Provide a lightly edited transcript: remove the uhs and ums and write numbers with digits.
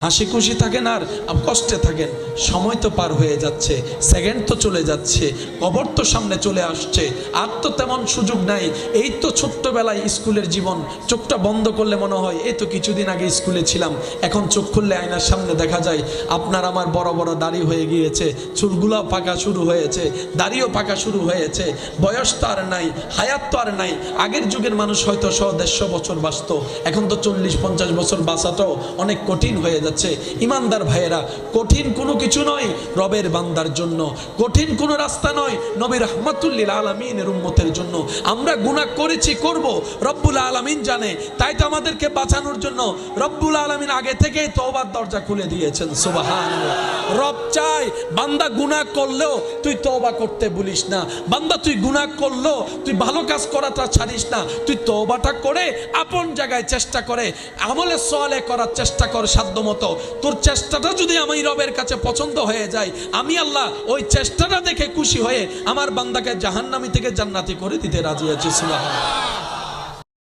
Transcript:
হাসি খুশি থাকেন আর কষ্টে থাকেন, সময় তো পার হয়ে যাচ্ছে, সেকেন্ড তো চলে যাচ্ছে, কবর তো সামনে চলে আসছে, আর তো তেমন সুযোগ নাই। এই তো ছোট্টবেলায় স্কুলের জীবন, চোখটা বন্ধ করলে মনে হয় এই তো কিছুদিন আগে স্কুলে ছিলাম। এখন চোখ খুললে আয়নার সামনে দেখা যায় আপনার আমার বড় বড় দাড়ি হয়ে গিয়েছে, চুলগুলো পাকা শুরু হয়েছে, দাড়িও পাকা শুরু হয়েছে, বয়স তো আর নাই, হায়াত তো আর নাই। আগের যুগের মানুষ হয়তো 100-150 বছর বাঁচত, এখন তো 40-50 বছর বাঁচাটাও অনেক কঠিন হয়ে যাচ্ছে। ইমানদার ভাইয়েরা, কঠিন কোনো কিছু নয় রবের বান্দার জন্য, কঠিন কোনো রাস্তা নয় নবী রাহমাতুল লিল আলামিনের উম্মতের জন্য। আমরা গুনাহ করেছি, করব, রব্বুল আলামিন জানে, তাই তো আমাদেরকে বাঁচানোর জন্য রব্বুল আলামিন আগে থেকেই তওবার দরজা খুলে দিয়েছেন। সুবহানাল্লাহ। রব চাই বান্দা গুনাহ করলেও তুই তওবা করতে ভুলিস না, বান্দা তুই গুনাহ করলেও তুই ভালো কাজ করাটা ছাড়িস না, তুই তওবাটা করে আপন জায়গায় চেষ্টা করে আমলে সালেহ করার চেষ্টা কর সাধ্যমতো। তোর চেষ্টাটা যদি আমি রবের কাছে পছন্দ হয়ে যায়, আমি আল্লাহ ওই চেষ্টাটা দেখে খুশি হয়ে আমার বান্দাকে জাহান্নামী থেকে জান্নাতি করে দিতে রাজি আছি। সুবহানাল্লাহ।